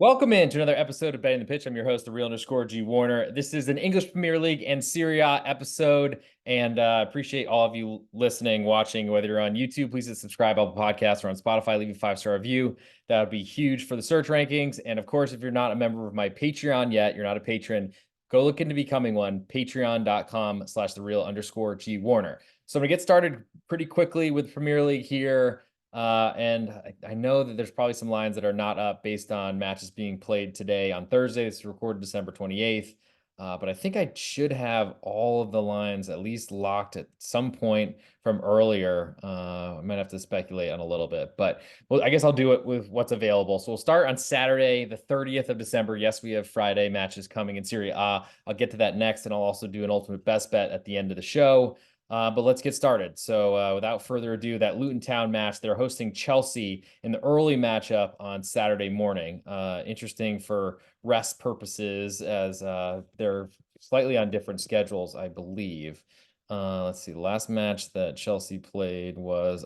Welcome in to another episode of Betting the Pitch. I'm your host, the real underscore G Warner. This is an English Premier League and Serie A episode, and appreciate all of you listening, watching. Whether you're on YouTube, please hit subscribe on the podcast, or on Spotify, leave a 5-star review. That would be huge for the search rankings. And of course, if you're not a member of my Patreon yet, you're not a patron, go look into becoming one. Patreon.com/the real underscore G Warner. So I'm gonna get started pretty quickly with Premier League here. And I know that there's probably some lines that are not up based on matches being played today on Thursday. This is recorded December 28th. But I think I should have all of the lines at least locked at some point from earlier. I might have to speculate on a little bit, but well, I guess I'll do it with what's available. So we'll start on Saturday, the 30th of December. Yes, we have Friday matches coming in Serie A. I'll get to that next, and I'll also do an ultimate best bet at the end of the show. But let's get started. So without further ado, that Luton Town match, they're hosting Chelsea in the early matchup on Saturday morning. Interesting for rest purposes as they're slightly on different schedules, I believe. Let's see. The last match that Chelsea played was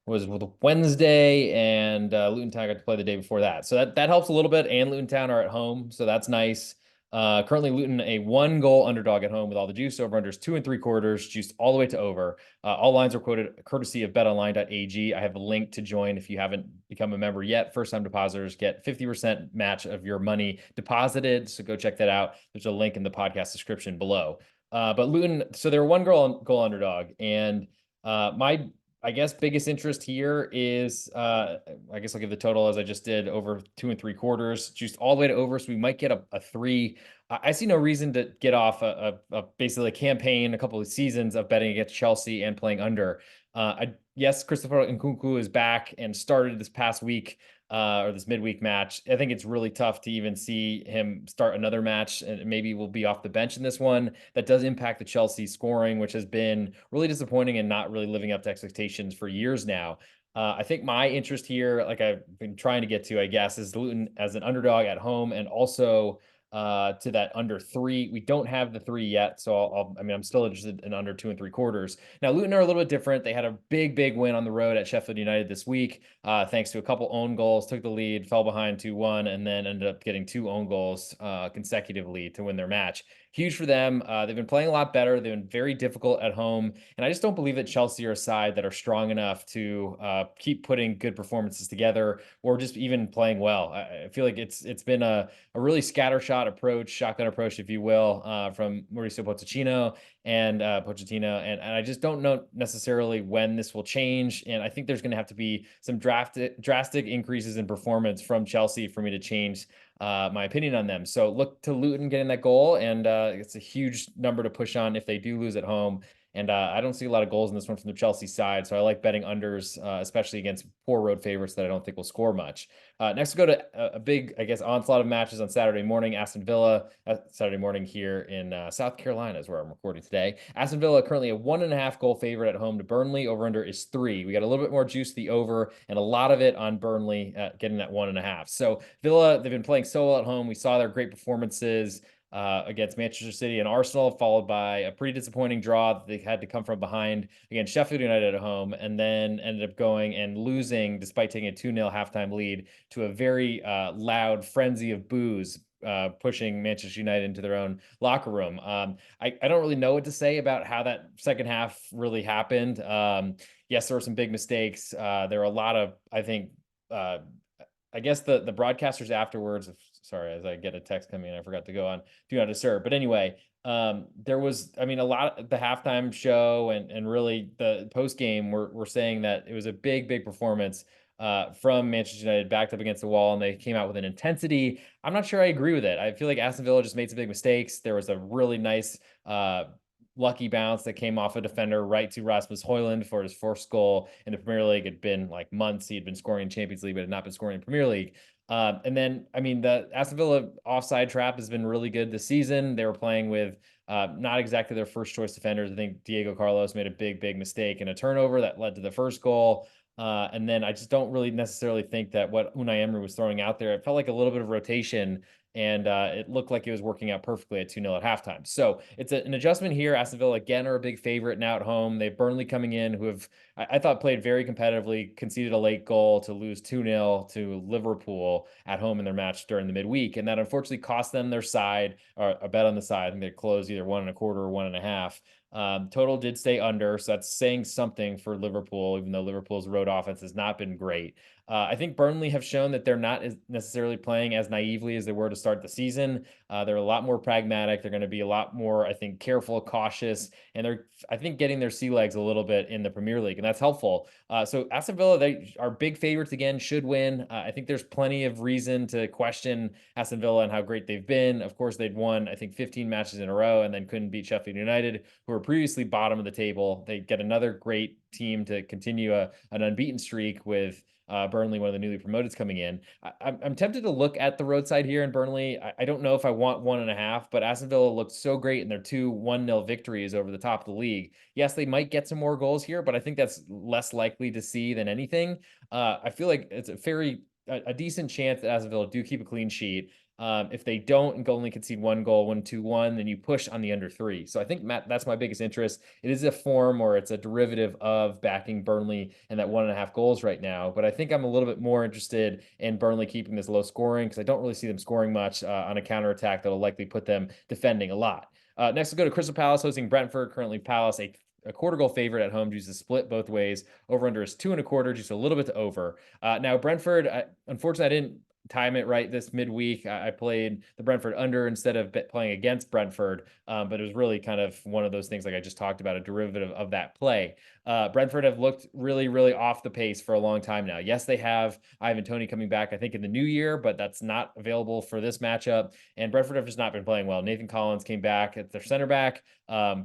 with Wednesday, and Luton Town got to play the day before that. So that helps a little bit, and Luton Town are at home, so that's nice. Currently Luton a 1-goal underdog at home with all the juice. Over-unders 2 3/4, juiced all the way to over. All lines are quoted courtesy of BetOnline.ag. I have a link to join if you haven't become a member yet. First-time depositors get 50% match of your money deposited, so go check that out. There's a link in the podcast description below. But Luton, so they're 1-goal underdog, and my I guess biggest interest here is I guess I'll give the total as I just did, over 2 3/4, juiced all the way to over. So we might get a 3. I see no reason to get off basically a campaign, a couple of seasons of betting against Chelsea and playing under. Yes, Christopher Nkunku is back and started this past week. Or this midweek match. I think it's really tough to even see him start another match, and maybe we'll be off the bench in this one. That does impact the Chelsea scoring, which has been really disappointing and not really living up to expectations for years now. I think my interest here, like I've been trying to get to, I guess, is Luton as an underdog at home, and also to that under 3. We don't have the 3 yet, so I mean, I'm still interested in under 2 3/4. Now, Luton are a little bit different. They had a big win on the road at Sheffield United this week, thanks to a couple own goals, took the lead, fell behind 2-1, and then ended up getting 2 own goals consecutively to win their match. Huge for them. They've been playing a lot better. They've been very difficult at home, and I just don't believe that Chelsea are a side that are strong enough to keep putting good performances together, or just even playing well. I feel like it's been a really scattershot approach, shotgun approach, if you will, from Mauricio Pochettino and and I just don't know necessarily when this will change. And I think there's going to have to be some drastic increases in performance from Chelsea for me to change my opinion on them. So look to Luton getting that goal, and it's a huge number to push on if they do lose at home. And I don't see a lot of goals in this one from the Chelsea side, so I like betting unders, especially against poor road favorites that I don't think will score much. Next, we'll go to a big, I guess, onslaught of matches on Saturday morning. Aston Villa, Saturday morning here in South Carolina is where I'm recording today. Aston Villa currently a 1.5-goal favorite at home to Burnley. Over-under is 3. We got a little bit more juice the over, and a lot of it on Burnley getting that 1.5. So Villa, they've been playing so well at home. We saw their great performances against Manchester City and Arsenal, followed by a pretty disappointing draw that they had to come from behind against Sheffield United at home, and then ended up going and losing despite taking a 2-0 halftime lead to a very loud frenzy of boos, pushing Manchester United into their own locker room. I don't really know what to say about how that second half really happened. Yes, there were some big mistakes. There were a lot of, I think, I guess the broadcasters afterwards, sorry, as I get a text coming in, I forgot to go on Do Not Disturb. But anyway, there was, I mean, a lot of the halftime show and really the post game were saying that it was a big performance from Manchester United, backed up against the wall, and they came out with an intensity. I'm not sure I agree with it. I feel like Aston Villa just made some big mistakes. There was a really nice lucky bounce that came off a defender right to Rasmus Højlund for his first goal in the Premier League. It'd been like months he had been scoring in Champions League, but had not been scoring in Premier League. And then, I mean, the Aston Villa offside trap has been really good this season. They were playing with not exactly their first choice defenders. I think Diego Carlos made a big mistake and a turnover that led to the first goal. And then I just don't really necessarily think that what Unai Emery was throwing out there, it felt like a little bit of rotation, and it looked like it was working out perfectly at 2-0 at halftime. So it's an adjustment here. Aston Villa, again, are a big favorite now at home. They have Burnley coming in, who have, I thought, played very competitively, conceded a late goal to lose 2-0 to Liverpool at home in their match during the midweek. And that unfortunately cost them their side, or a bet on the side. I think they closed either 1.25 or 1.5. Total did stay under, so that's saying something for Liverpool, even though Liverpool's road offense has not been great. I think Burnley have shown that they're not necessarily playing as naively as they were to start the season. They're a lot more pragmatic. They're going to be a lot more, I think, careful, cautious, and they're, I think, getting their sea legs a little bit in the Premier League, and that's helpful. So Aston Villa, they are big favorites again, should win. I think there's plenty of reason to question Aston Villa and how great they've been. Of course, they'd won, I think, 15 matches in a row and then couldn't beat Sheffield United, who were previously bottom of the table. They get another great team to continue an unbeaten streak with Burnley, one of the newly promoteds, coming in. I'm tempted to look at the roadside here in Burnley. I don't know if I want 1.5, but Aston Villa looked so great in their 2-1-0 victories over the top of the league. Yes, they might get some more goals here, but I think that's less likely to see than anything. I feel like it's a decent chance that Aston Villa do keep a clean sheet. If they don't and only concede one goal, 1-2-1, then you push on the under 3. So I think, Matt, that's my biggest interest. It is a form, or it's a derivative of backing Burnley and that 1.5 goals right now. But I think I'm a little bit more interested in Burnley keeping this low scoring, because I don't really see them scoring much on a counterattack that'll likely put them defending a lot. Next, we'll go to Crystal Palace hosting Brentford. Currently, Palace a quarter goal favorite at home, juice to split both ways. Over under is 2.25, just a little bit to over. Now, Brentford, unfortunately, I didn't time it right this midweek. I played the Brentford under instead of playing against Brentford, but it was really kind of one of those things, like I just talked about, a derivative of that play. Brentford have looked really, really off the pace for a long time now. Yes, they have Ivan Toney coming back, I think, in the new year, but that's not available for this matchup. And Brentford have just not been playing well. Nathan Collins came back at their center back.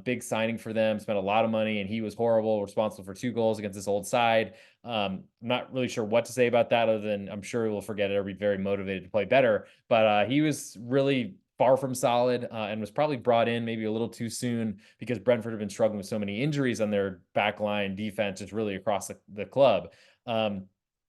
Big signing for them, spent a lot of money, and he was horrible, responsible for 2 goals against this old side. I'm not really sure what to say about that, other than I'm sure we'll forget it or be very motivated to play better. But he was really far from solid, and was probably brought in maybe a little too soon, because Brentford have been struggling with so many injuries on their back line defense, just really across the club.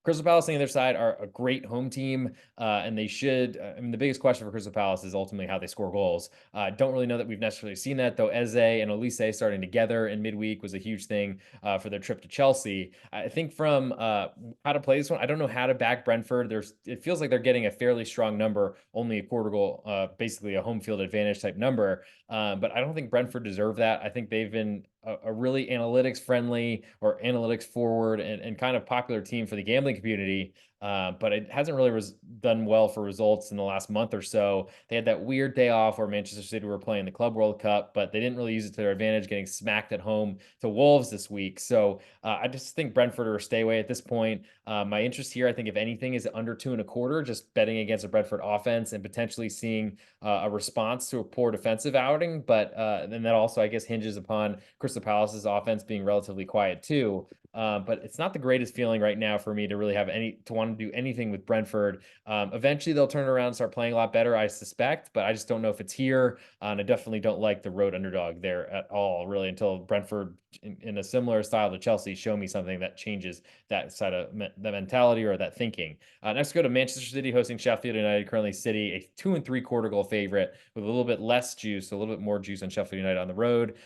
Crystal Palace on the other side are a great home team, and they should. I mean, the biggest question for Crystal Palace is ultimately how they score goals. Don't really know that we've necessarily seen that, though. Eze and Olise starting together in midweek was a huge thing for their trip to Chelsea. I think from how to play this one, I don't know how to back Brentford. It feels like they're getting a fairly strong number, only a quarter goal, basically a home field advantage type number. But I don't think Brentford deserve that. I think they've been a really analytics friendly or analytics forward and kind of popular team for the gambling community. But it hasn't really done well for results in the last month or so. They had that weird day off where Manchester City were playing the Club World Cup, but they didn't really use it to their advantage, getting smacked at home to Wolves this week. So I just think Brentford are a stay away at this point. My interest here, I think, if anything, is under 2.25, just betting against a Brentford offense and potentially seeing a response to a poor defensive outing. But then that also, I guess, hinges upon Crystal Palace's offense being relatively quiet too. But it's not the greatest feeling right now for me to really have to want to do anything with Brentford. Eventually they'll turn around and start playing a lot better, I suspect, but I just don't know if it's here. And I definitely don't like the road underdog there at all, really, until Brentford, in a similar style to Chelsea, show me something that changes that side of the mentality or that thinking. Next, go to Manchester City hosting Sheffield United. Currently, City a 2.75 goal favorite with a little bit less juice, a little bit more juice on Sheffield United on the road.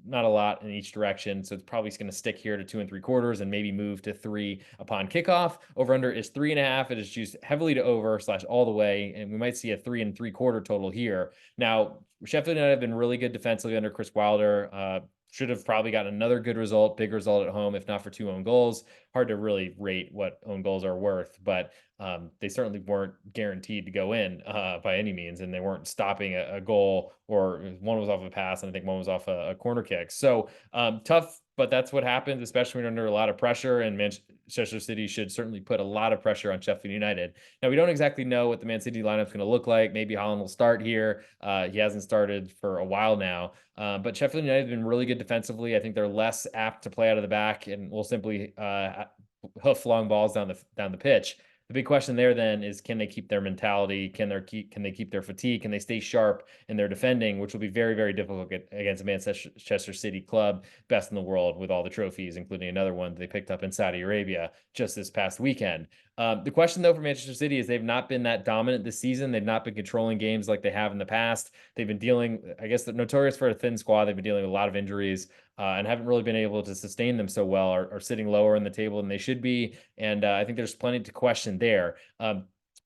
Not a lot in each direction, so it's probably going to stick here to 2.75 and maybe move to 3 upon kickoff. Over under is 3.5. It is juiced heavily to over / all the way, and we might see a 3.75 total here. Now, Sheffield United have been really good defensively under Chris Wilder. Should have probably gotten another good result, big result at home, if not for 2 own goals. Hard to really rate what own goals are worth, but they certainly weren't guaranteed to go in by any means, and they weren't stopping a goal, or one was off a pass, and I think one was off a corner kick. So tough, but that's what happens, especially when you're under a lot of pressure, and Manchester City should certainly put a lot of pressure on Sheffield United. Now, we don't exactly know what the Man City lineup is going to look like. Maybe Haaland will start here. He hasn't started for a while now. But Sheffield United have been really good defensively. I think they're less apt to play out of the back and will simply hoof long balls down the pitch. The big question there then is, can they keep their mentality? Can they keep their fatigue? Can they stay sharp in their defending, which will be very, very difficult against a Manchester City club, best in the world with all the trophies, including another one they picked up in Saudi Arabia just this past weekend. The question, though, for Manchester City is they've not been that dominant this season. They've not been controlling games like they have in the past. They've been dealing, I guess, they're notorious for a thin squad. They've been dealing with a lot of injuries and haven't really been able to sustain them so well, are sitting lower in the table than they should be. And I think there's plenty to question there.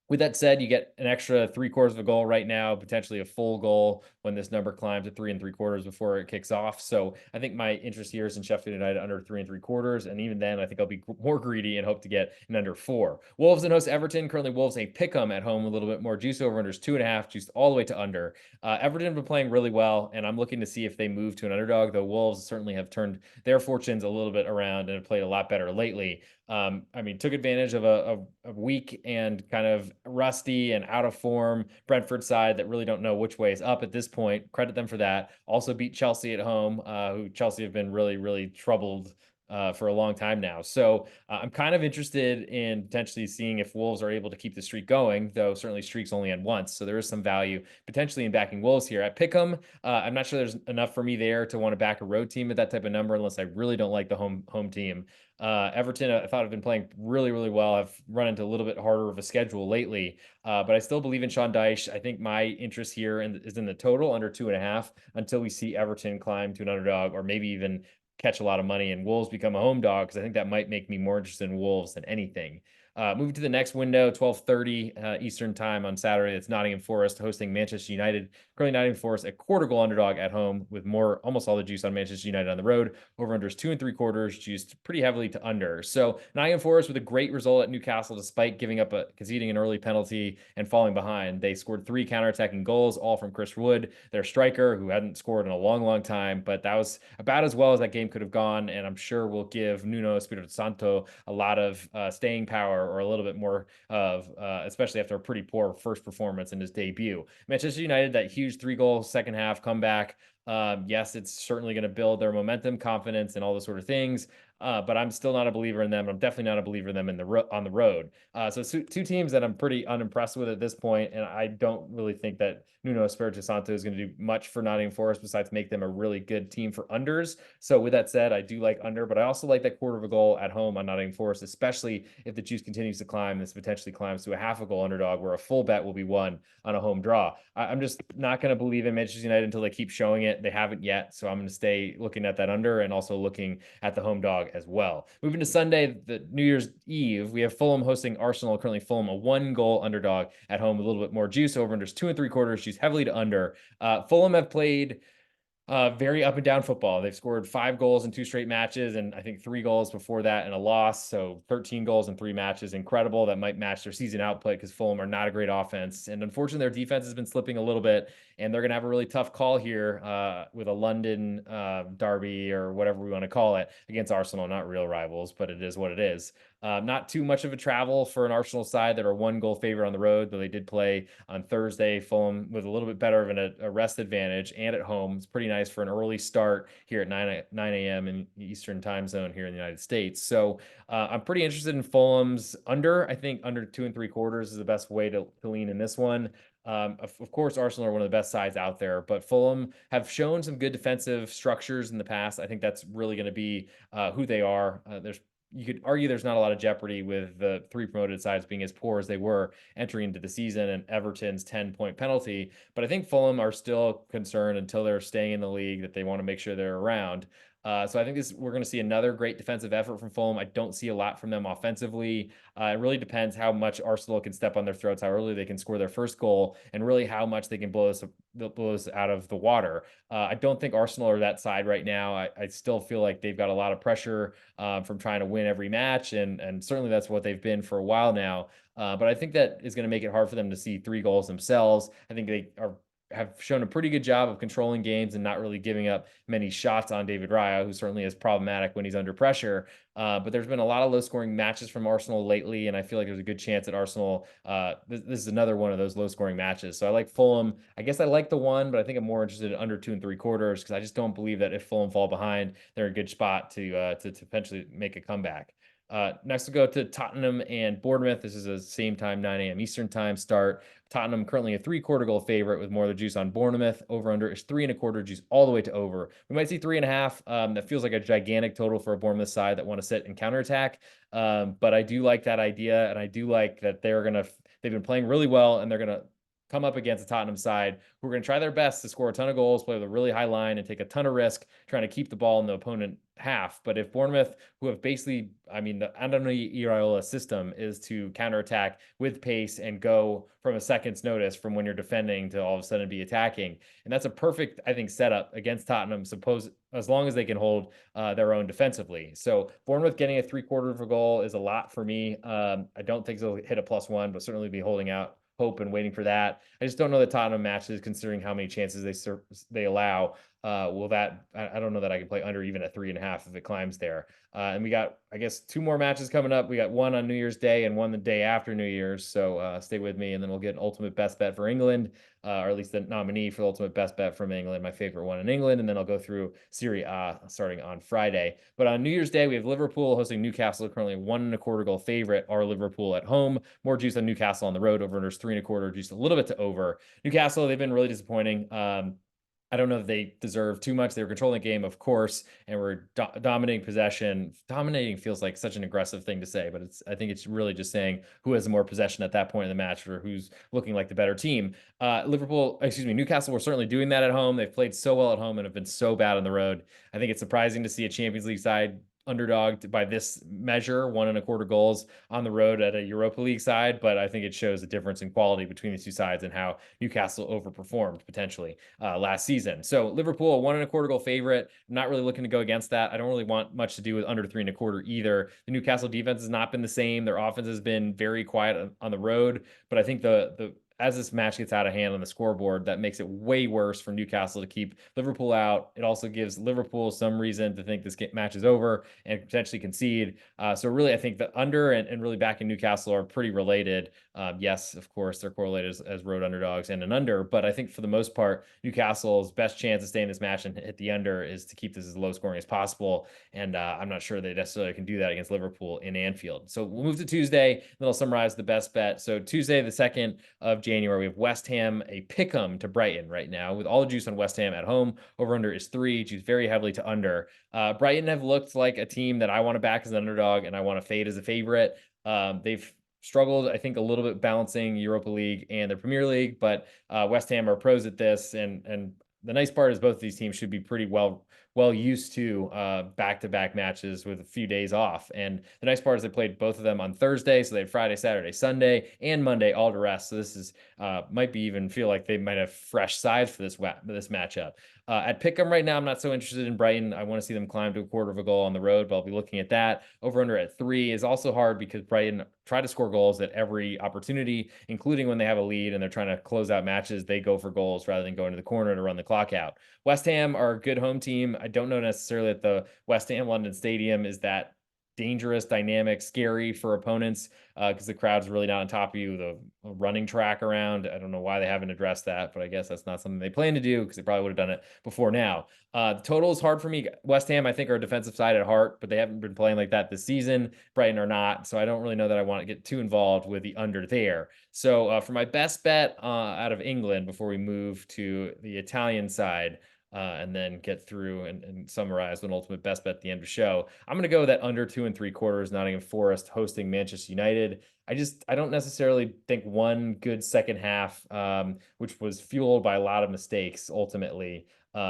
With that said, you get an extra 3/4 of a goal right now, potentially a full goal when this number climbs to 3 3/4 before it kicks off. So I think my interest here is in Sheffield United under 3 3/4. And even then, I think I'll be more greedy and hope to get an under 4. Wolves and host Everton. Currently, Wolves a pick 'em at home, a little bit more juice over unders 2.5, juiced all the way to under. Everton have been playing really well, and I'm looking to see if they move to an underdog, though Wolves certainly have turned their fortunes a little bit around and have played a lot better lately. I mean, took advantage of a weak and kind of rusty and out of form Brentford side that really don't know which way is up at this point. Credit them for that. Also beat Chelsea at home, who Chelsea have been really, really troubled for a long time now. So I'm kind of interested in potentially seeing if Wolves are able to keep the streak going, though certainly streaks only end once. So there is some value potentially in backing Wolves here. At Pick'em, I'm not sure there's enough for me there to want to back a road team at that type of number unless I really don't like the home team. Everton, I thought have been playing really, really well. I've run into a little bit harder of a schedule lately, but I still believe in Sean Dyche. I think my interest here is in the total under 2.5 until we see Everton climb to an underdog or maybe even catch a lot of money and Wolves become a home dog, because I think that might make me more interested in Wolves than anything. Moving to the next window, 12:30 Eastern time on Saturday. It's Nottingham Forest hosting Manchester United. Currently, Nottingham Forest a quarter goal underdog at home with almost all the juice on Manchester United on the road. Over unders 2 3/4, juiced pretty heavily to under. So Nottingham Forest with a great result at Newcastle, despite conceding an early penalty and falling behind. They scored 3 counterattacking goals, all from Chris Wood, their striker, who hadn't scored in a long, long time. But that was about as well as that game could have gone, and I'm sure will give Nuno Espirito Santo a lot of staying power, or a little bit more of, especially after a pretty poor first performance in his debut. Manchester United, that huge 3-goal second half comeback. Yes, it's certainly going to build their momentum, confidence, and all those sort of things. But I'm still not a believer in them. I'm definitely not a believer in them on the road. So two teams that I'm pretty unimpressed with at this point, and I don't really think that Nuno Espirito Santo is going to do much for Nottingham Forest besides make them a really good team for unders. So with that said, I do like under, but I also like that quarter of a goal at home on Nottingham Forest, especially if the juice continues to climb. This potentially climbs to a half a goal underdog, where a full bet will be won on a home draw. I'm just not going to believe in Manchester United until they keep showing it. They haven't yet, so I'm going to stay looking at that under and also looking at the home dog as well. Moving to Sunday, the New Year's Eve, we have Fulham hosting Arsenal. Currently, Fulham a 1-goal underdog at home, a little bit more juice. Over unders 2 3/4, juice heavily to under. Fulham have played very up and down football. They've scored 5 goals in 2 straight matches, and I think 3 goals before that in a loss. So 13 goals in 3 matches. Incredible. That might match their season output, because Fulham are not a great offense. And unfortunately, their defense has been slipping a little bit, and they're going to have a really tough call here with a London derby, or whatever we want to call it, against Arsenal. Not real rivals, but it is what it is. Not too much of a travel for an Arsenal side that are 1-goal favorite on the road, though they did play on Thursday. Fulham with a little bit better of a rest advantage, and at home. It's pretty nice for an early start here at 9 a.m. in Eastern time zone here in the United States. So I'm pretty interested in Fulham's under. I think under 2 3/4 is the best way to lean in this one. Of course, Arsenal are one of the best sides out there, but Fulham have shown some good defensive structures in the past. I think that's really going to be who they are. You could argue there's not a lot of jeopardy with the 3 promoted sides being as poor as they were entering into the season, and Everton's 10-point penalty. But I think Fulham are still concerned, until they're staying in the league, that they want to make sure they're around. So I think we're going to see another great defensive effort from Fulham. I don't see a lot from them offensively. It really depends how much Arsenal can step on their throats, how early they can score their first goal, and really how much they can blow us out of the water. I don't think Arsenal are that side right now. I still feel like they've got a lot of pressure from trying to win every match, and certainly that's what they've been for a while now. But I think that is going to make it hard for them to see 3 goals themselves. I think they have shown a pretty good job of controlling games and not really giving up many shots on David Raya, who certainly is problematic when he's under pressure. But there's been a lot of low-scoring matches from Arsenal lately, and I feel like there's a good chance that Arsenal, this is another one of those low-scoring matches. So I like Fulham. I guess I like the one, but I think I'm more interested in under 2 3/4, because I just don't believe that if Fulham fall behind, they're in a good spot to potentially make a comeback. Next we'll go to Tottenham and Bournemouth. This is a same time, 9 a.m. Eastern time start. Tottenham currently a 3/4 goal favorite with more of the juice on Bournemouth. Over under is 3.25, juice all the way to over. We might see 3.5. That feels like a gigantic total for a Bournemouth side that want to sit and counterattack. But I do like that idea, and I do like that they've been playing really well, and they're gonna come up against the Tottenham side who are going to try their best to score a ton of goals, play with a really high line, and take a ton of risk trying to keep the ball in the opponent half. But if Bournemouth, who have basically, I mean, the Andoni Iraola system is to counterattack with pace and go from a second's notice from when you're defending to all of a sudden be attacking. And that's a perfect, I think, setup against Tottenham, as long as they can hold their own defensively. So Bournemouth getting a 3/4 of a goal is a lot for me. I don't think they'll hit a +1, but certainly be holding out hope and waiting for that. I just don't know the Tottenham matches, considering how many chances they allow. I don't know that I can play under even at 3.5 if it climbs there. And we got, I guess, 2 more matches coming up. We got one on New Year's Day and one the day after New Year's. So stay with me, and then we'll get an ultimate best bet for England, or at least the nominee for the ultimate best bet from England, my favorite one in England. And then I'll go through Serie A starting on Friday. But on New Year's Day, we have Liverpool hosting Newcastle, currently 1.25 goal favorite. Our Liverpool at home. More juice on Newcastle on the road. Over unders 3.25, juice a little bit to over. Newcastle, they've been really disappointing. I don't know if they deserve too much. They were controlling the game, of course, and were dominating possession. Dominating feels like such an aggressive thing to say, but I think it's really just saying who has more possession at that point in the match or who's looking like the better team. Newcastle were certainly doing that at home. They've played so well at home and have been so bad on the road. I think it's surprising to see a Champions League side underdog by this measure, 1.25 goals on the road at a Europa League side, but I think it shows the difference in quality between the two sides and how Newcastle overperformed potentially last season. So Liverpool, a 1.25 goal favorite. I'm not really looking to go against that. I don't really want much to do with under 3.25 either. The Newcastle defense has not been the same. Their offense has been very quiet on the road, but I think as this match gets out of hand on the scoreboard, that makes it way worse for Newcastle to keep Liverpool out. It also gives Liverpool some reason to think this match is over and potentially concede. So really, I think the under and really backing Newcastle are pretty related. Yes, of course, they're correlated as road underdogs and an under, but I think for the most part, Newcastle's best chance to stay in this match and hit the under is to keep this as low scoring as possible. And I'm not sure they necessarily can do that against Liverpool in Anfield. So we'll move to Tuesday, then I'll summarize the best bet. So Tuesday, the 2nd of January, we have West Ham, a pick'em to Brighton right now with all the juice on West Ham at home. Over under is 3, juice very heavily to under. Brighton have looked like a team that I want to back as an underdog and I want to fade as a favorite. They've struggled, I think, a little bit balancing Europa League and the Premier League, but West Ham are pros at this, and the nice part is both of these teams should be pretty well used to back-to-back matches with a few days off. And the nice part is they played both of them on Thursday, so they had Friday, Saturday, Sunday, and Monday all to rest. So this is might be even feel like they might have fresh sides for this matchup. At Pick'em right now, I'm not so interested in Brighton. I want to see them climb to a 1/4 of a goal on the road, but I'll be looking at that. Over under at 3 is also hard because Brighton try to score goals at every opportunity, including when they have a lead and they're trying to close out matches. They go for goals rather than going to the corner to run the clock out. West Ham are a good home team. I don't know necessarily that the West Ham London Stadium is that dangerous, dynamic, scary for opponents because the crowd's really not on top of you. The running track around, I don't know why they haven't addressed that, but I guess that's not something they plan to do because they probably would have done it before now. The total is hard for me. West Ham, I think, are a defensive side at heart, but they haven't been playing like that this season. Brighton are not, so I don't really know that I want to get too involved with the under there. So for my best bet out of England before we move to the Italian side, and then get through and summarize an ultimate best bet at the end of the show, I'm going to go with that under 2.75 Nottingham Forest hosting Manchester United. I don't necessarily think one good second half, which was fueled by a lot of mistakes ultimately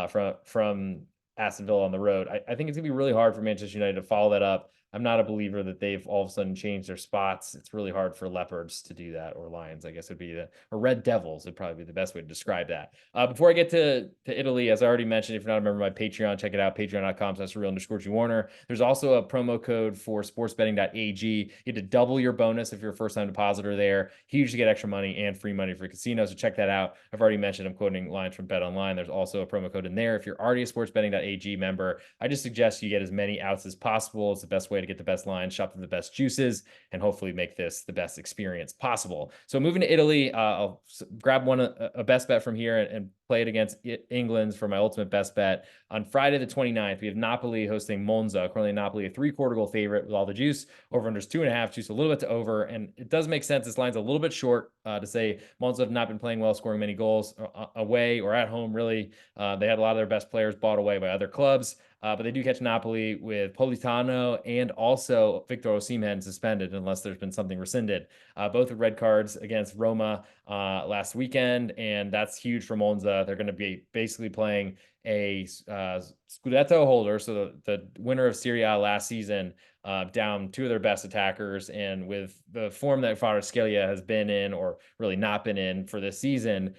from Aston Villa on the road. I think it's gonna be really hard for Manchester United to follow that up. I'm not a believer that they've all of a sudden changed their spots. It's really hard for Leopards to do that, or Lions, I guess would be or Red Devils would probably be the best way to describe that. Before I get to Italy, as I already mentioned, if you're not a member of my Patreon, check it out, patreon.com/real_G-Warner. There's also a promo code for SportsBetting.ag. You get to double your bonus if you're a first-time depositor there. Huge to get extra money and free money for casinos, so check that out. I've already mentioned I'm quoting lines from Bet Online. There's also a promo code in there. If you're already a SportsBetting.ag member, I just suggest you get as many outs as possible. It's the best way way to get the best lines, shop for the best juices, and hopefully make this the best experience possible. So moving to Italy, I'll grab a best bet from here and play it against England's for my ultimate best bet. On Friday the 29th, we have Napoli hosting Monza. Currently Napoli a 3/4 goal favorite with all the juice. Over under is 2.5, juice a little bit to over. And it does make sense. This line's a little bit short to say Monza have not been playing well, scoring many goals away or at home, really. They had a lot of their best players bought away by other clubs. But they do catch Napoli with Politano and also Victor Osimhen suspended unless there's been something rescinded. Both with red cards against Roma last weekend, and that's huge for Monza. They're going to be basically playing a Scudetto holder, so the winner of Serie A last season, down two of their best attackers. And with the form that Kvaratskhelia has been in, or really not been in for this season,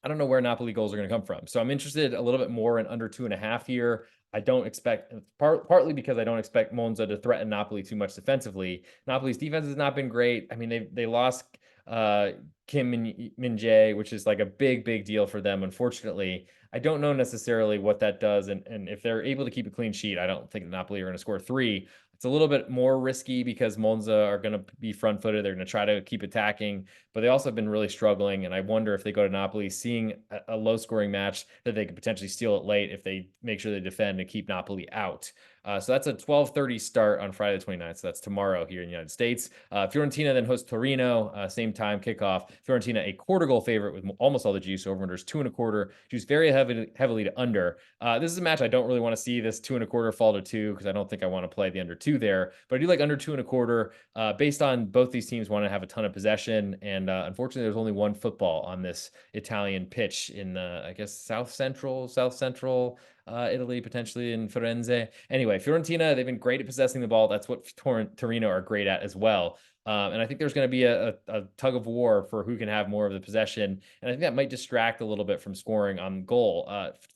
I don't know where Napoli goals are going to come from. So I'm interested a little bit more in under 2.5 here. I don't expect, partly because I don't expect Monza to threaten Napoli too much defensively. Napoli's defense has not been great. I mean, they lost Kim Min-jae, which is like a big deal for them, unfortunately. I don't know necessarily what that does. And if they're able to keep a clean sheet, I don't think Napoli are going to score 3. It's a little bit more risky because Monza are going to be front-footed. They're going to try to keep attacking, but they also have been really struggling. And I wonder if they go to Napoli, seeing a low-scoring match, that they could potentially steal it late if they make sure they defend and keep Napoli out. So that's a 12:30 start on Friday the 29th. So that's tomorrow here in the United States. Fiorentina then hosts Torino, same time kickoff. Fiorentina a quarter goal favorite with almost all the juice. Over unders 2.25. Juice very heavily to under. This is a match I don't really want to see this 2.25 fall to 2 because I don't think I want to play the under 2 there. But I do like under 2.25 based on both these teams want to have a ton of possession. And unfortunately, there's only one football on this Italian pitch in I guess South Central Italy, potentially in Firenze. Anyway, Fiorentina, they've been great at possessing the ball. That's what Torino are great at as well. And I think there's going to be a tug of war for who can have more of the possession. And I think that might distract a little bit from scoring on goal.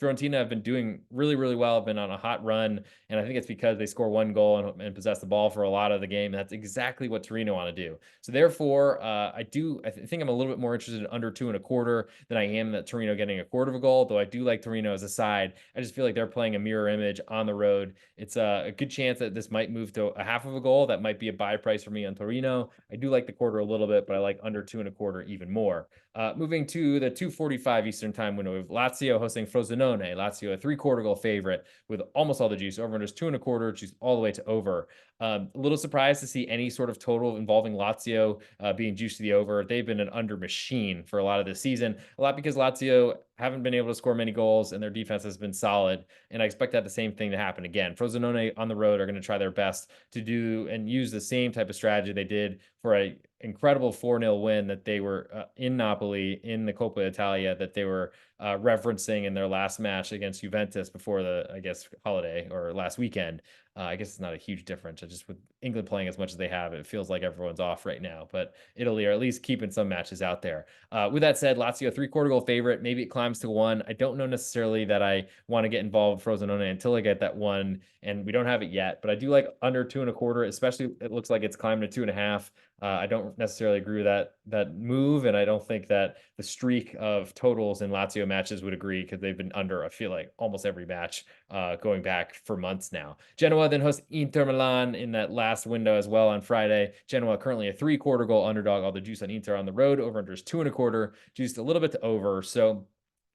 Fiorentina have been doing really well, have been on a hot run. And I think it's because they score one goal and possess the ball for a lot of the game. That's exactly what Torino want to do. So therefore, I think I'm a little bit more interested in under 2.25 than I am that Torino getting a quarter of a goal, though I do like Torino as a side. I just feel like they're playing a mirror image on the road. It's a good chance that this might move to a half of a goal. That might be a buy price for me on Torino. I do like the quarter a little bit, but I like under 2.25 even more. Moving to the 2:45 Eastern time window, we have Lazio hosting Frosinone. Lazio a 3/4 goal favorite with almost all the juice. Over under is 2.25, juice all the way to over. A little surprised to see any sort of total involving Lazio being juiced to the over. They've been an under machine for a lot of this season. A lot because Lazio haven't been able to score many goals and their defense has been solid. And I expect that the same thing to happen again. Frosinone on the road are going to try their best to do and use the same type of strategy they did for a incredible 4-0 win that they were in Napoli in the Coppa Italia that they were referencing in their last match against Juventus before the, I guess, holiday or last weekend. I guess it's not a huge difference. Just with England playing as much as they have, it feels like everyone's off right now. But Italy are at least keeping some matches out there. With that said, Lazio 3/4 goal favorite. Maybe it climbs to 1. I don't know necessarily that I want to get involved with Frosinone until I get that 1, and we don't have it yet. But I do like under 2.25, especially it looks like it's climbed to 2.5. I don't necessarily agree with that move, and I don't think that the streak of totals in Lazio matches would agree because they've been under, I feel like, almost every match going back for months now. Genoa then hosts Inter Milan in that last window as well on Friday. Genoa currently a 3/4 goal underdog. All the juice on Inter on the road. Over under is 2.25, juiced a little bit to over. So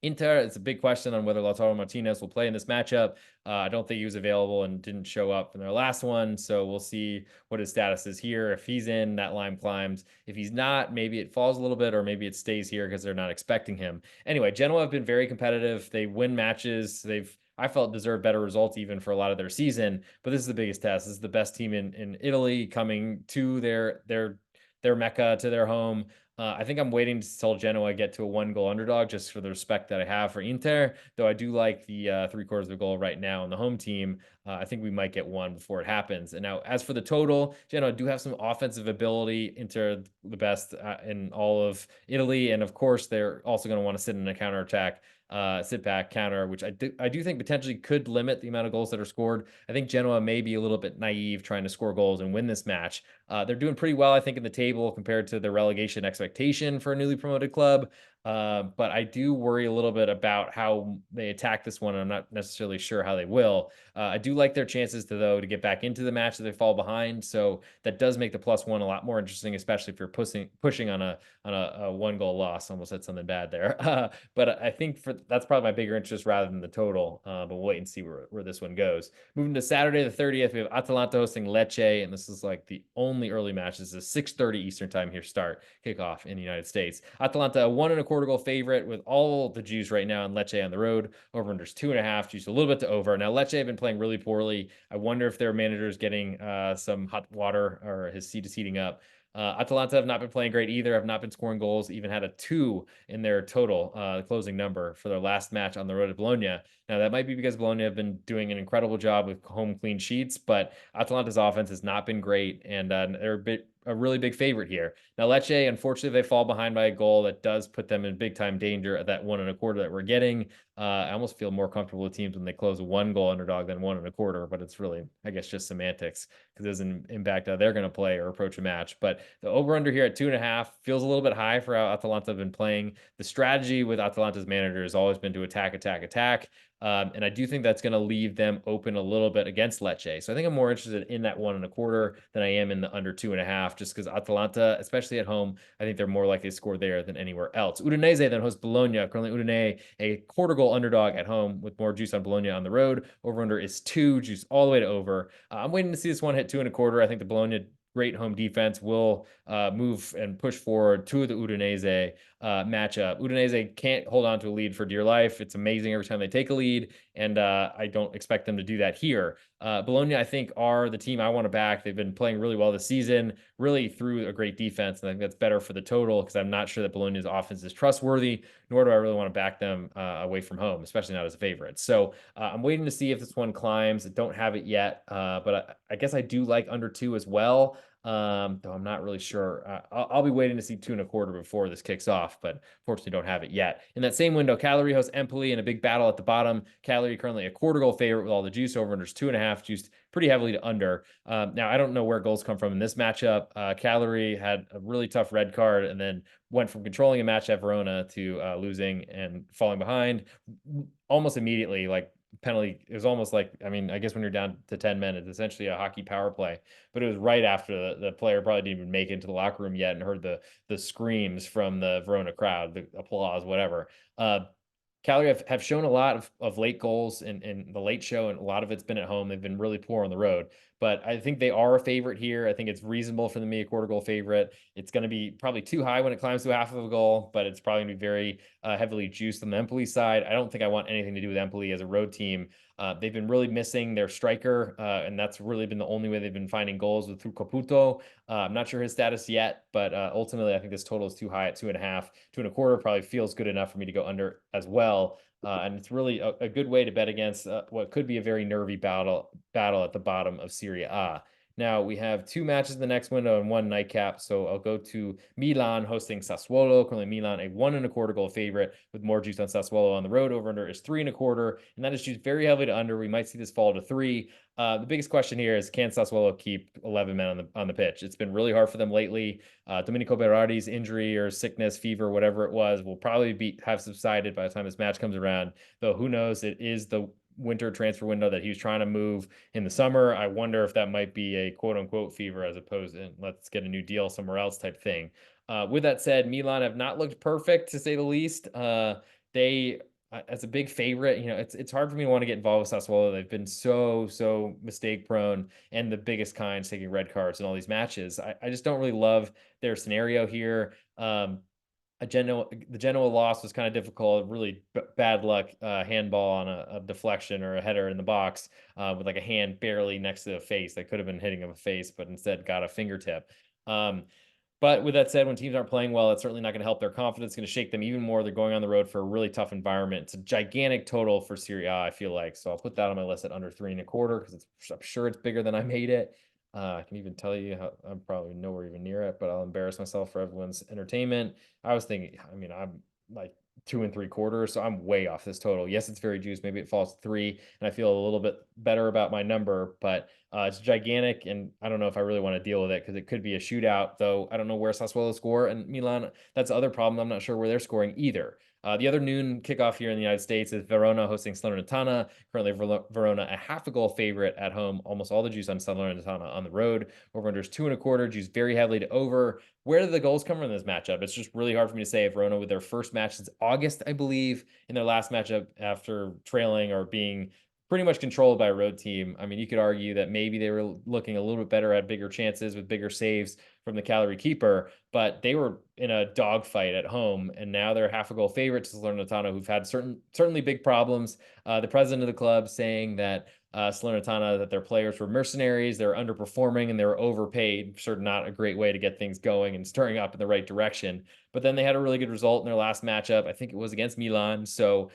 Inter, it's a big question on whether Lautaro Martinez will play in this matchup. I don't think he was available and didn't show up in their last one, so we'll see what his status is here. If he's in, that line climbs. If he's not, maybe it falls a little bit, or maybe it stays here because they're not expecting him. Anyway, Genoa have been very competitive. They win matches. I felt deserved better results even for a lot of their season, but this is the biggest test. This is the best team in Italy coming to their Mecca, to their home. I think I'm waiting until Genoa get to a 1-goal underdog just for the respect that I have for Inter, though I do like the 3/4 of a goal right now on the home team. I think we might get 1 before it happens. And now, as for the total, Genoa do have some offensive ability. Inter the best in all of Italy, and of course, they're also going to want to sit in a counterattack. Sit back counter, which I do think potentially could limit the amount of goals that are scored. I think Genoa may be a little bit naive trying to score goals and win this match. They're doing pretty well, I think, in the table compared to the relegation expectation for a newly promoted club. But I do worry a little bit about how they attack this one. I'm not necessarily sure how they will. I do like their chances to get back into the match if they fall behind. So that does make the +1 a lot more interesting, especially if you're pushing on a 1 goal loss. Almost said something bad there. But I think that's probably my bigger interest rather than the total. But we'll wait and see where this one goes. Moving to Saturday the 30th, we have Atalanta hosting Lecce, and this is like the only early match. This is a 6:30 Eastern time here start kickoff in the United States. Atalanta, a 1.25 goal favorite with all the juice right now, and Lecce on the road. Over unders 2.5, juice a little bit to over. Now Lecce have been playing really poorly. I wonder if their manager is getting some hot water or his seat is heating up. Atalanta have not been playing great either, have not been scoring goals, even had a 2 in their total closing number for their last match on the road at Bologna. Now, that might be because Bologna have been doing an incredible job with home clean sheets, but Atalanta's offense has not been great, and they're a really big favorite here. Now, Lecce, unfortunately, they fall behind by a goal that does put them in big time danger at that 1.25 that we're getting. I almost feel more comfortable with teams when they close a 1 goal underdog than 1.25, but it's really, I guess, just semantics because it doesn't impact how they're going to play or approach a match. But the over under here at 2.5 feels a little bit high for how Atalanta have been playing. The strategy with Atalanta's manager has always been to attack, attack, attack. And I do think that's going to leave them open a little bit against Lecce. So I think I'm more interested in that 1.25 than I am in the under 2.5, just because Atalanta, especially at home, I think they're more likely to score there than anywhere else. Udinese then hosts Bologna. Currently, Udinese, a quarter goal underdog at home with more juice on Bologna on the road. Over under is 2, juice all the way to over. I'm waiting to see this one hit 2.25. I think the Bologna great home defense will move and push forward to the Udinese matchup. Udinese can't hold on to a lead for dear life. It's amazing every time they take a lead, and I don't expect them to do that here. Bologna, I think, are the team I want to back. They've been playing really well this season, really through a great defense, and I think that's better for the total because I'm not sure that Bologna's offense is trustworthy, nor do I really want to back them away from home, especially not as a favorite. So I'm waiting to see if this one climbs. I don't have it yet, but I guess I do like under 2 as well. Though I'm not really sure. I'll be waiting to see 2.25 before this kicks off, but fortunately don't have it yet. In that same window, Cagliari hosts Empoli in a big battle at the bottom. Cagliari currently a quarter goal favorite with all the juice. Over unders 2.5, juiced pretty heavily to under. Now I don't know where goals come from in this matchup. Cagliari had a really tough red card and then went from controlling a match at Verona to losing and falling behind almost immediately. Like penalty, it was almost like, I mean, I guess when you're down to 10 men, it's essentially a hockey power play, but it was right after the player probably didn't even make it into the locker room yet and heard the screams from the Verona crowd, the applause, whatever. Cagliari have shown a lot of late goals in the late show, and a lot of it's been at home. They've been really poor on the road, but I think they are a favorite here. I think it's reasonable for them to be a quarter goal favorite. It's going to be probably too high when it climbs to half of a goal, but it's probably going to be very heavily juiced on the Empoli side. I don't think I want anything to do with Empoli as a road team. They've been really missing their striker, and that's really been the only way they've been finding goals through Caputo. I'm not sure his status yet, but ultimately, I think this total is too high at 2.5. 2.25 probably feels good enough for me to go under as well. And it's really a good way to bet against what could be a very nervy battle at the bottom of Serie A. Now we have 2 matches in the next window and 1 nightcap. So I'll go to Milan hosting Sassuolo. Currently Milan a 1.25 goal favorite with more juice on Sassuolo on the road. Over under is 3.25, and that is juiced very heavily to under. We might see this fall to 3. The biggest question here is, can Sassuolo keep 11 men on the pitch? It's been really hard for them lately. Domenico Berardi's injury or sickness, fever, whatever it was, will probably have subsided by the time this match comes around. Though who knows? It is the winter transfer window that he was trying to move in the summer. I wonder if that might be a quote unquote fever as opposed to let's get a new deal somewhere else type thing. With that said, Milan have not looked perfect to say the least. They as a big favorite, it's hard for me to want to get involved with Sassuolo. They've been so mistake prone and the biggest kind, taking red cards in all these matches. I just don't really love their scenario here. The Genoa loss was kind of difficult, really bad luck, handball on a deflection or a header in the box with like a hand barely next to the face that could have been hitting him a face, but instead got a fingertip. But with that said, when teams aren't playing well, it's certainly not going to help their confidence. It's going to shake them even more. They're going on the road for a really tough environment. It's a gigantic total for Serie A, I feel like. So I'll put that on my list at under 3.25 because I'm sure it's bigger than I made it. I can even tell you how I'm probably nowhere even near it, but I'll embarrass myself for everyone's entertainment. I was thinking, I mean, I'm like 2 3/4. So I'm way off this total. Yes, it's very juiced. Maybe it falls to 3, and I feel a little bit better about my number, but it's gigantic, and I don't know if I really want to deal with it because it could be a shootout. Though I don't know where Sassuolo score and Milan. That's the other problem. I'm not sure where they're scoring either. The other noon kickoff here in the United States is Verona hosting Salernitana. Currently, Verona a half a goal favorite at home. Almost all the juice on Salernitana on the road. Over under is 2 1/4. Juice very heavily to over. Where do the goals come from in this matchup? It's just really hard for me to say. If Verona, with their first match since August, I believe, in their last matchup after trailing or being pretty much controlled by a road team. I mean, you could argue that maybe they were looking a little bit better at bigger chances with bigger saves from the Cagliari keeper, but they were in a dogfight at home, and now they're half a goal favorites to Salernitana, who've had certainly big problems. The president of the club saying that Salernitana, that their players were mercenaries, they're underperforming, and they were overpaid. Sort of not a great way to get things going and stirring up in the right direction. But then they had a really good result in their last matchup. I think it was against Milan. So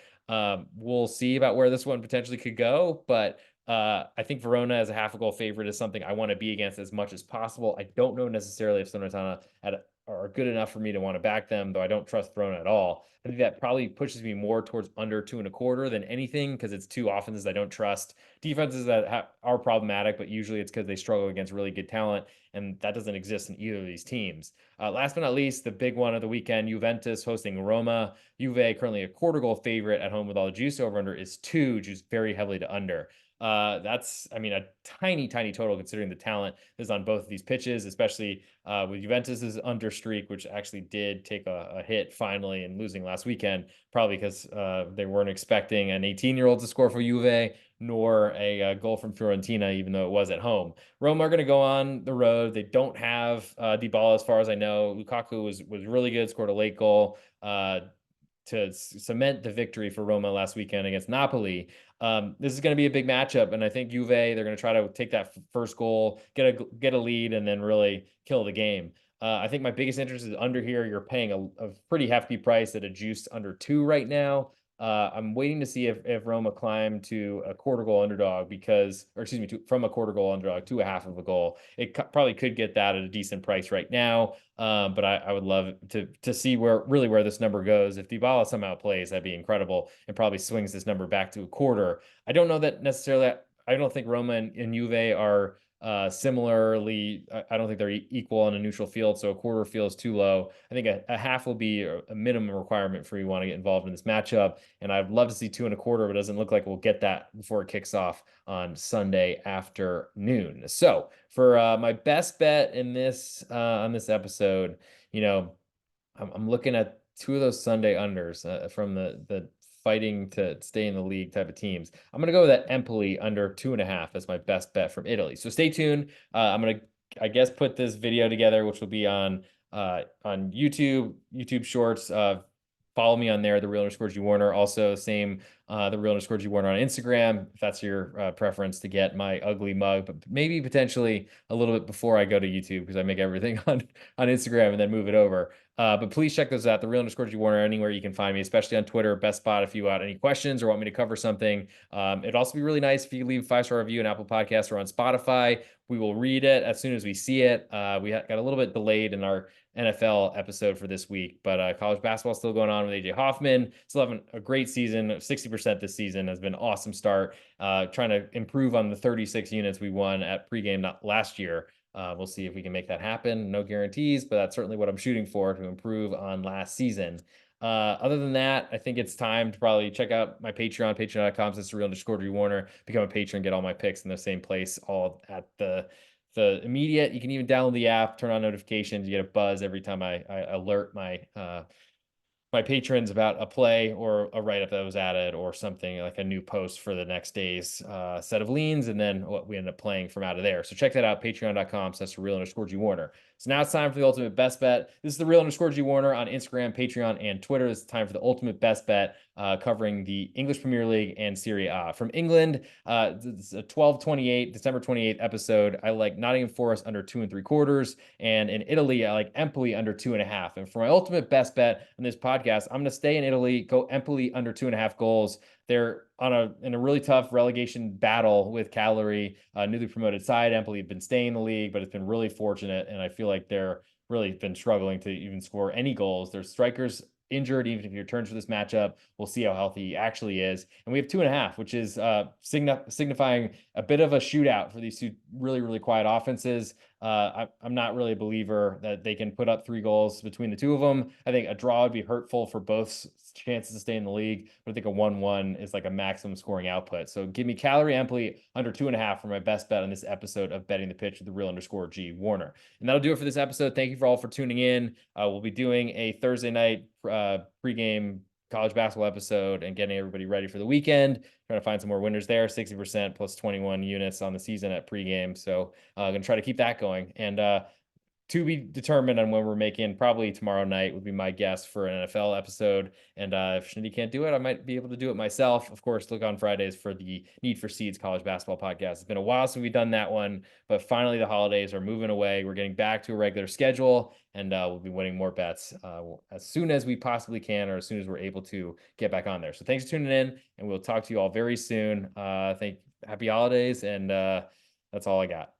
we'll see about where this one potentially could go. But I think Verona as a half a goal favorite is something I want to be against as much as possible. I don't know necessarily if Salernitana are good enough for me to want to back them, though I don't trust Verona at all. I think that probably pushes me more towards under 2 1/4 than anything, because it's two offenses I don't trust. Defenses that are problematic, but usually it's because they struggle against really good talent, and that doesn't exist in either of these teams. Last but not least, the big one of the weekend, Juventus hosting Roma. Juve currently a quarter goal favorite at home with all the juice. Over under is 2, juice very heavily to under. That's, I mean, a tiny, tiny total considering the talent is on both of these pitches, especially with Juventus's under streak, which actually did take a hit finally and losing last weekend, probably because they weren't expecting an 18-year-old to score for Juve, nor a goal from Fiorentina, even though it was at home. Roma are going to go on the road. They don't have Dybala, as far as I know. Lukaku was really good, scored a late goal to cement the victory for Roma last weekend against Napoli. This is going to be a big matchup, and I think Juve, they're going to try to take that first goal, get a lead, and then really kill the game. I think my biggest interest is under here. You're paying a pretty hefty price at a juice under 2 right now. I'm waiting to see if Roma climb to a quarter goal underdog from a quarter goal underdog to a half of a goal. It probably could get that at a decent price right now. But I would love to see where this number goes. If Dybala somehow plays, that'd be incredible, and probably swings this number back to a quarter. I don't know that necessarily. I don't think Roma and Juve are similarly. I don't think they're equal on a neutral field, so a quarter feels too low. I think a half will be a minimum requirement for you want to get involved in this matchup, and I'd love to see 2 1/4, but it doesn't look like we'll get that before it kicks off on Sunday afternoon. So for my best bet in this on this episode, you know, I'm looking at two of those Sunday unders from the fighting to stay in the league type of teams. I'm gonna go with that Empoli under 2.5 as my best bet from Italy. So stay tuned. I'm gonna, I guess, put this video together, which will be on YouTube Shorts. Follow me on there, the real underscore G Warner. Also, same the real underscore G Warner on Instagram, if that's your preference to get my ugly mug, but maybe potentially a little bit before I go to YouTube, because I make everything on Instagram and then move it over. But please check those out, the real underscore G Warner, anywhere you can find me, especially on Twitter, best spot if you got any questions or want me to cover something. It'd also be really nice if you leave a 5-star review on Apple Podcasts or on Spotify. We will read it as soon as we see it. We got a little bit delayed in our NFL episode for this week, but college basketball is still going on with AJ Hoffman. Still having a great season. 60% this season has been an awesome start. Trying to improve on the 36 units we won at pregame last year. We'll see if we can make that happen. No guarantees, but that's certainly what I'm shooting for, to improve on last season. Other than that, I think it's time to probably check out my Patreon, patreon.com/real_Warner. Become a patron, get all my picks in the same place, all at the immediate. You can even download the app, turn on notifications, you get a buzz every time I alert my patrons about a play or a write-up that was added, or something like a new post for the next day's set of leans, and then what we end up playing from out of there. So check that out, patreon.com/real_G Warner. So now it's time for the ultimate best bet. This is the real underscore G Warner on Instagram, Patreon, and Twitter. It's time for the ultimate best bet, covering the English Premier League and Serie A. From England, it's a December 28th episode. I like Nottingham Forest under 2 3/4. And in Italy, I like Empoli under 2.5. And for my ultimate best bet on this podcast, I'm going to stay in Italy, go Empoli under 2.5 goals. They're in a really tough relegation battle with Cagliari, newly promoted side. Empoli have been staying in the league, but it's been really fortunate, and I feel like they're really been struggling to even score any goals. Their strikers injured, even if he returns for this matchup. We'll see how healthy he actually is. And we have 2.5, which is signifying a bit of a shootout for these two really, really quiet offenses. I'm not really a believer that they can put up 3 goals between the two of them. I think a draw would be hurtful for both chances to stay in the league, but I think a 1-1 is like a maximum scoring output. So give me Calorie Empoli under 2.5 for my best bet on this episode of Betting the Pitch with the real_G Warner. And that'll do it for this episode. Thank you for all for tuning in. We'll be doing a Thursday night pregame college basketball episode and getting everybody ready for the weekend. Trying to find some more winners there, 60% plus 21 units on the season at pregame. So I'm going to try to keep that going. And to be determined on when we're making, probably tomorrow night would be my guess for an NFL episode. And if Shindy can't do it, I might be able to do it myself. Of course, look on Fridays for the Need for Seeds college basketball podcast. It's been a while since we've done that one, but finally the holidays are moving away. We're getting back to a regular schedule, and we'll be winning more bets as soon as we possibly can, or as soon as we're able to get back on there. So thanks for tuning in, and we'll talk to you all very soon. Happy holidays, and that's all I got.